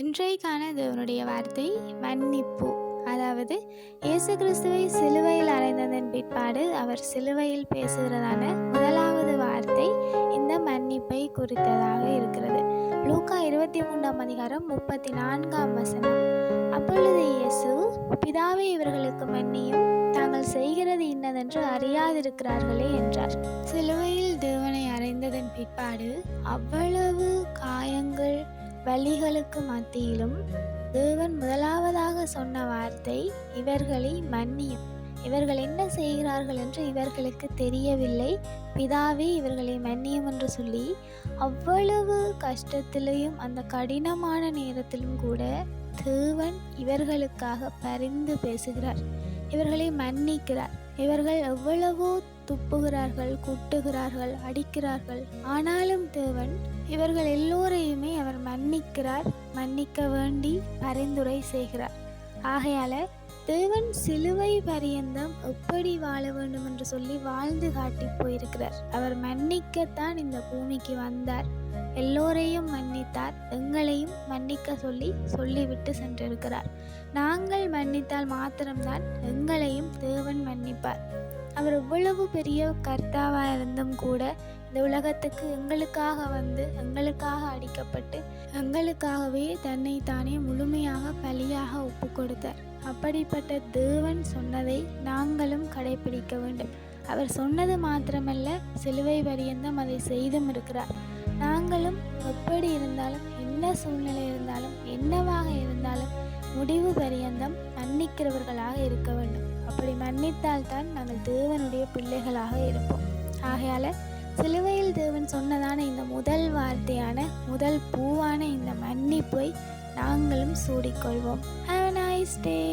இன்றைக்கான தேவனுடைய வார்த்தை மன்னிப்பு. அதாவது இயேசு கிறிஸ்துவை சிலுவையில் அறைந்ததன் பிற்பாடு அவர் சிலுவையில் பேசுகிறதான முதலாவது வார்த்தை இந்த மன்னிப்பை குறித்ததாக இருக்கிறது. லூக்கா 23:34 அப்பொழுது இயேசு, பிதாவே, இவர்களுக்கு மன்னியும், தாங்கள் செய்கிறது இன்னதென்று அறியாதிருக்கிறார்களே என்றார். சிலுவையில் தேவனை அறைந்ததன் பிற்பாடு அவ்வளவு காயங்கள் வலிகளுக்கு மத்தியிலும் தேவன் முதலாவதாக சொன்ன வார்த்தை, இவர்களை மன்னியும், இவர்கள் என்ன செய்கிறார்கள் என்று இவர்களுக்கு தெரியவில்லை, பிதாவே இவர்களை மன்னியும் என்று சொல்லி அவ்வளவு கஷ்டத்திலையும் அந்த கடினமான நேரத்திலும் கூட தேவன் இவர்களுக்காக பரிந்து பேசுகிறார், இவர்களை மன்னிக்கிறார். இவர்கள் எவ்வளவோ துப்புகிறார்கள், குட்டுகிறார்கள், அடிக்கிறார்கள். ஆனாலும் தேவன் இவர்கள் எல்லோரையுமே அவர் மன்னிக்கிறார், மன்னிக்க வேண்டி பரிந்துரை செய்கிறார். ஆகையால தேவன் சிலுவை பரியந்தம் எப்படி வாழ வேண்டும் என்று சொல்லி வாழ்ந்து காட்டி போயிருக்கிறார். அவர் மன்னிக்கத்தான் இந்த பூமிக்கு வந்தார், எல்லோரையும் மன்னித்தார், எங்களையும் மன்னிக்க சொல்லிவிட்டு சென்றிருக்கிறார். நாங்கள் மன்னித்தால் மாத்திரம்தான் எங்களையும் தேவன் மன்னிப்பார். அவர் எவ்வளவு பெரிய கர்த்தாவாக இருந்தும் கூட இந்த உலகத்துக்கு எங்களுக்காக வந்து, எங்களுக்காக அடிக்கப்பட்டு, எங்களுக்காகவே தன்னை தானே முழுமையாக பலியாக ஒப்பு கொடுத்தார். அப்படிப்பட்ட தேவன் சொன்னதை நாங்களும் கடைபிடிக்க வேண்டும். அவர் சொன்னது மாத்திரமல்ல, சிலுவை பரியந்தம் அதை செய்தும் இருக்கிறார். நாங்களும் எப்படி இருந்தாலும், என்ன சூழ்நிலை இருந்தாலும், என்னவாக இருந்தாலும் முடிவு பரியந்தம் மன்னிக்கிறவர்களாக இருக்க வேண்டும். அப்படி மன்னித்தால்தான் நாங்கள் தேவனுடைய பிள்ளைகளாக இருப்போம். ஆகையால சிலுவையில் தேவன் சொன்னதான இந்த முதல் வார்த்தையான, முதல் பூவான இந்த மன்னிப்பை நாங்களும் சூடிக்கொள்வோம். Have a nice day.